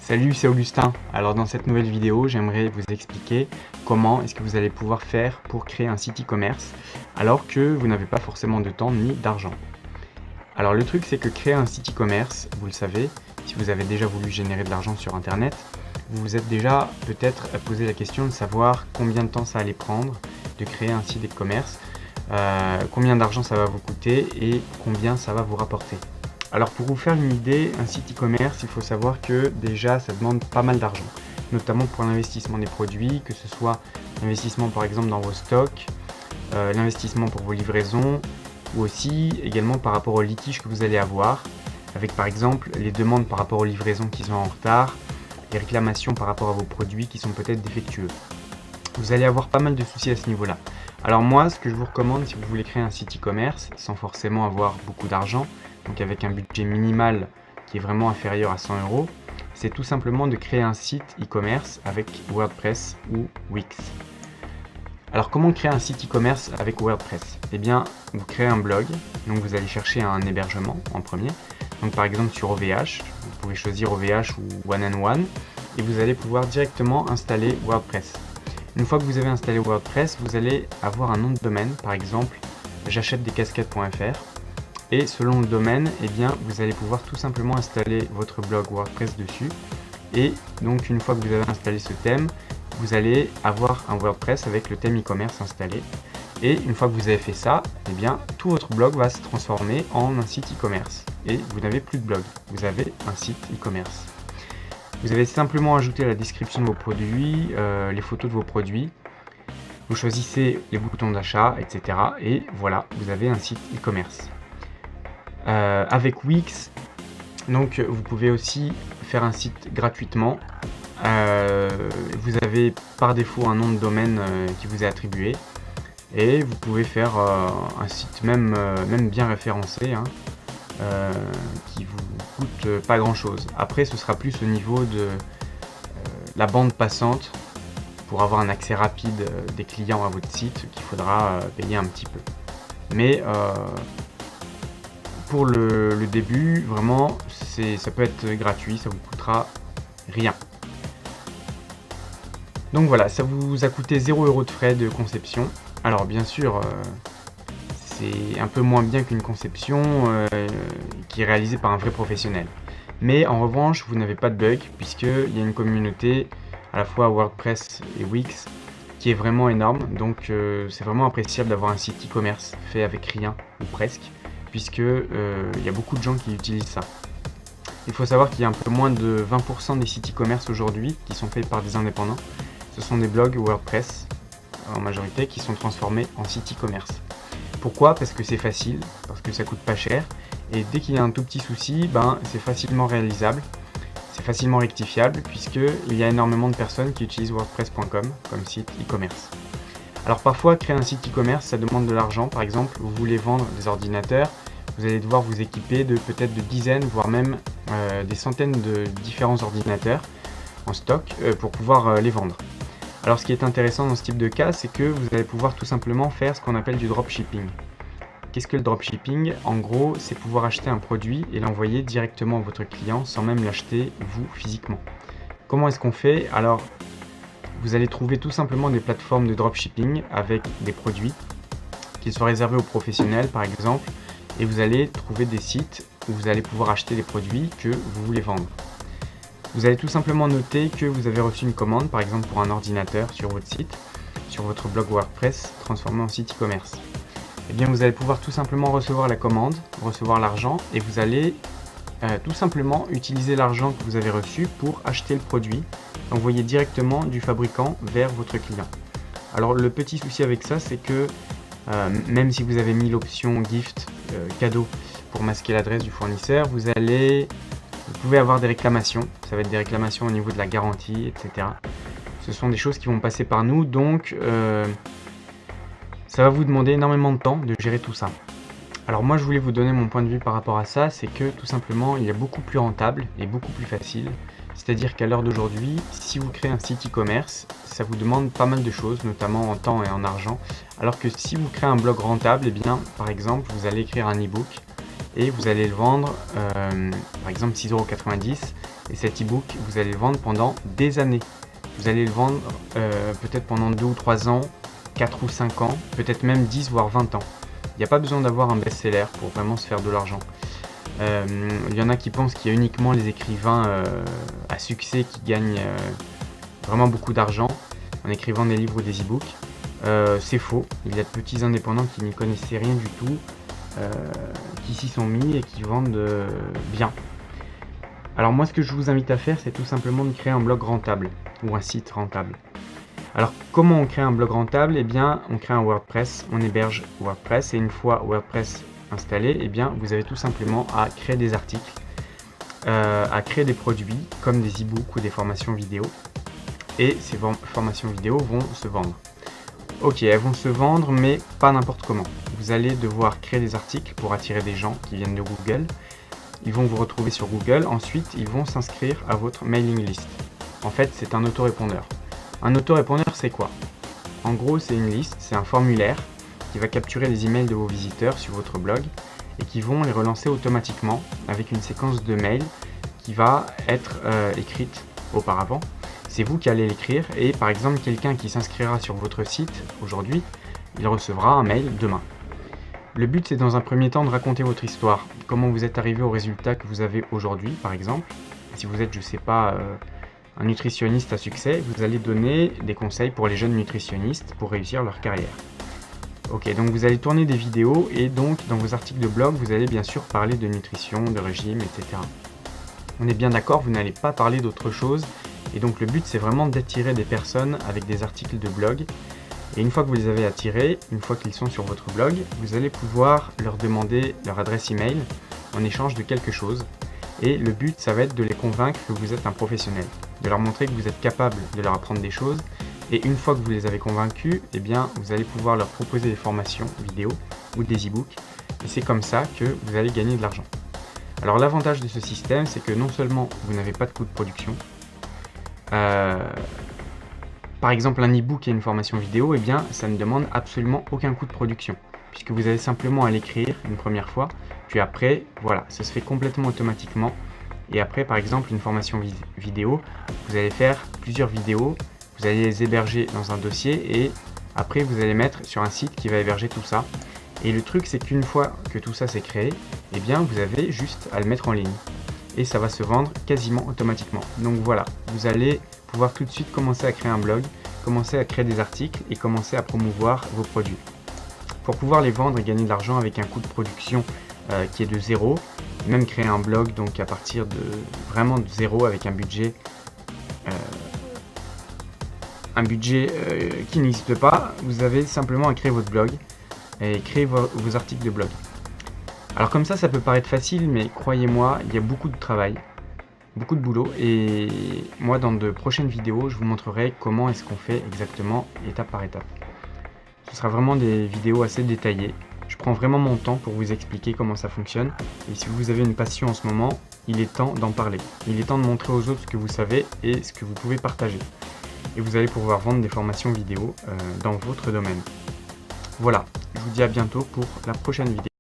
Salut, c'est Augustin. Alors dans cette nouvelle vidéo, j'aimerais vous expliquer comment est-ce que vous allez pouvoir faire pour créer un site e-commerce alors que vous n'avez pas forcément de temps ni d'argent. Alors le truc, c'est que créer un site e-commerce, vous le savez, si vous avez déjà voulu générer de l'argent sur internet, vous vous êtes déjà peut-être posé la question de savoir combien de temps ça allait prendre de créer un site e-commerce, combien d'argent ça va vous coûter et combien ça va vous rapporter. Alors pour vous faire une idée, un site e-commerce, il faut savoir que déjà ça demande pas mal d'argent, notamment pour l'investissement des produits, que ce soit l'investissement par exemple dans vos stocks, l'investissement pour vos livraisons, ou aussi également par rapport aux litiges que vous allez avoir, avec par exemple les demandes par rapport aux livraisons qui sont en retard, les réclamations par rapport à vos produits qui sont peut-être défectueux. Vous allez avoir pas mal de soucis à ce niveau-là. Alors moi, ce que je vous recommande si vous voulez créer un site e-commerce, sans forcément avoir beaucoup d'argent, donc avec un budget minimal qui est vraiment inférieur à 100 €, c'est tout simplement de créer un site e-commerce avec WordPress ou Wix. Alors comment créer un site e-commerce avec WordPress? Eh bien, vous créez un blog, donc vous allez chercher un hébergement en premier, donc par exemple sur OVH, vous pouvez choisir OVH ou One and One, et vous allez pouvoir directement installer WordPress. Une fois que vous avez installé WordPress, vous allez avoir un nom de domaine, par exemple j'achète-des-casquettes.fr, et selon le domaine, eh bien, vous allez pouvoir tout simplement installer votre blog WordPress dessus. Et donc une fois que vous avez installé ce thème, vous allez avoir un WordPress avec le thème e-commerce installé. Et une fois que vous avez fait ça, eh bien, tout votre blog va se transformer en un site e-commerce. Et vous n'avez plus de blog, vous avez un site e-commerce. Vous avez simplement ajouté la description de vos produits, les photos de vos produits. Vous choisissez les boutons d'achat, etc. Et voilà, vous avez un site e-commerce. Avec Wix, donc vous pouvez aussi faire un site gratuitement. Vous avez par défaut un nom de domaine qui vous est attribué et vous pouvez faire un site même bien référencé qui vous coûte pas grand chose. Après ce sera plus au niveau de la bande passante pour avoir un accès rapide des clients à votre site qu'il faudra payer un petit peu. Mais pour le début, vraiment, ça peut être gratuit, ça vous coûtera rien. Donc voilà, ça vous a coûté 0 € de frais de conception. Alors bien sûr, c'est un peu moins bien qu'une conception qui est réalisée par un vrai professionnel. Mais en revanche, vous n'avez pas de bug puisqu'il y a une communauté à la fois WordPress et Wix qui est vraiment énorme. Donc c'est vraiment appréciable d'avoir un site e-commerce fait avec rien ou presque, puisque y a beaucoup de gens qui utilisent ça. Il faut savoir qu'il y a un peu moins de 20% des sites e-commerce aujourd'hui qui sont faits par des indépendants. Ce sont des blogs WordPress en majorité qui sont transformés en sites e-commerce. Pourquoi? Parce que c'est facile, parce que ça coûte pas cher, et dès qu'il y a un tout petit souci, c'est facilement réalisable, c'est facilement rectifiable, puisqu'il y a énormément de personnes qui utilisent WordPress.com comme site e-commerce. Alors parfois, créer un site e-commerce, ça demande de l'argent. Par exemple, vous voulez vendre des ordinateurs, vous allez devoir vous équiper de peut-être de dizaines, voire même des centaines de différents ordinateurs en stock pour pouvoir les vendre. Alors ce qui est intéressant dans ce type de cas, c'est que vous allez pouvoir tout simplement faire ce qu'on appelle du dropshipping. Qu'est-ce que le dropshipping? En gros, c'est pouvoir acheter un produit et l'envoyer directement à votre client sans même l'acheter vous physiquement. Comment est-ce qu'on fait? Alors, vous allez trouver tout simplement des plateformes de dropshipping avec des produits qui sont réservés aux professionnels par exemple, et vous allez trouver des sites où vous allez pouvoir acheter les produits que vous voulez vendre. Vous allez tout simplement noter que vous avez reçu une commande, par exemple pour un ordinateur sur votre site, sur votre blog WordPress transformé en site e-commerce. Eh bien vous allez pouvoir tout simplement recevoir la commande, recevoir l'argent, et vous allez tout simplement utiliser l'argent que vous avez reçu pour acheter le produit, envoyer directement du fabricant vers votre client. Alors le petit souci avec ça, c'est que même si vous avez mis l'option gift, cadeau, pour masquer l'adresse du fournisseur, vous pouvez avoir des réclamations. Ça va être des réclamations au niveau de la garantie, etc. Ce sont des choses qui vont passer par nous, donc ça va vous demander énormément de temps de gérer tout ça. Alors moi je voulais vous donner mon point de vue par rapport à ça, c'est que tout simplement il y a beaucoup plus rentable et beaucoup plus facile. C'est-à-dire qu'à l'heure d'aujourd'hui, si vous créez un site e-commerce, ça vous demande pas mal de choses, notamment en temps et en argent. Alors que si vous créez un blog rentable, eh bien par exemple vous allez écrire un e-book et vous allez le vendre par exemple 6,90 € Et cet e-book, vous allez le vendre pendant des années. Vous allez le vendre peut-être pendant 2 ou 3 ans, 4 ou 5 ans, peut-être même 10 voire 20 ans. Il n'y a pas besoin d'avoir un best-seller pour vraiment se faire de l'argent. Il y en a qui pensent qu'il y a uniquement les écrivains à succès qui gagnent vraiment beaucoup d'argent en écrivant des livres ou des e-books. C'est faux, il y a de petits indépendants qui n'y connaissaient rien du tout, qui s'y sont mis et qui vendent bien. Alors moi ce que je vous invite à faire, c'est tout simplement de créer un blog rentable ou un site rentable. Alors comment on crée un blog rentable? Eh bien on crée un WordPress, on héberge WordPress et une fois WordPress installé, eh bien vous avez tout simplement à créer des articles, à créer des produits comme des e-books ou des formations vidéo. Et ces formations vidéo vont se vendre. Ok, elles vont se vendre, mais pas n'importe comment. Vous allez devoir créer des articles pour attirer des gens qui viennent de Google. Ils vont vous retrouver sur Google. Ensuite, ils vont s'inscrire à votre mailing list. En fait, c'est un autorépondeur. Un autorépondeur, c'est quoi? En gros, c'est une liste, c'est un formulaire qui va capturer les emails de vos visiteurs sur votre blog et qui vont les relancer automatiquement avec une séquence de mails qui va être écrite auparavant. C'est vous qui allez l'écrire et par exemple quelqu'un qui s'inscrira sur votre site aujourd'hui, il recevra un mail demain. Le but c'est dans un premier temps de raconter votre histoire, comment vous êtes arrivé au résultat que vous avez aujourd'hui par exemple. Si vous êtes, je sais pas, un nutritionniste à succès, vous allez donner des conseils pour les jeunes nutritionnistes pour réussir leur carrière. Ok, donc vous allez tourner des vidéos et donc dans vos articles de blog, vous allez bien sûr parler de nutrition, de régime, etc. On est bien d'accord, vous n'allez pas parler d'autre chose. Et donc le but c'est vraiment d'attirer des personnes avec des articles de blog. Et une fois que vous les avez attirés, une fois qu'ils sont sur votre blog, vous allez pouvoir leur demander leur adresse email en échange de quelque chose. Et le but ça va être de les convaincre que vous êtes un professionnel, de leur montrer que vous êtes capable de leur apprendre des choses. Et une fois que vous les avez convaincus, eh bien vous allez pouvoir leur proposer des formations vidéo ou des e-books. Et c'est comme ça que vous allez gagner de l'argent. Alors l'avantage de ce système, c'est que non seulement vous n'avez pas de coût de production, par exemple un e-book et une formation vidéo, eh bien ça ne demande absolument aucun coût de production, puisque vous avez simplement à l'écrire une première fois, puis après, voilà, ça se fait complètement automatiquement. Et après, par exemple, une formation vidéo, vous allez faire plusieurs vidéos, vous allez les héberger dans un dossier et après vous allez mettre sur un site qui va héberger tout ça. Et le truc c'est qu'une fois que tout ça c'est créé, eh bien vous avez juste à le mettre en ligne. Et ça va se vendre quasiment automatiquement. Donc voilà, vous allez pouvoir tout de suite commencer à créer un blog, commencer à créer des articles et commencer à promouvoir vos produits. Pour pouvoir les vendre et gagner de l'argent avec un coût de production qui est de zéro, même créer un blog donc à partir de vraiment de zéro avec un budget qui n'existe pas, vous avez simplement à créer votre blog et créer vos articles de blog. Alors comme ça peut paraître facile, mais croyez-moi, il y a beaucoup de travail, beaucoup de boulot, et moi dans de prochaines vidéos, je vous montrerai comment est-ce qu'on fait exactement étape par étape. Ce sera vraiment des vidéos assez détaillées. Je prends vraiment mon temps pour vous expliquer comment ça fonctionne, et si vous avez une passion en ce moment, il est temps d'en parler. Il est temps de montrer aux autres ce que vous savez et ce que vous pouvez partager. Et vous allez pouvoir vendre des formations vidéo dans votre domaine. Voilà, je vous dis à bientôt pour la prochaine vidéo.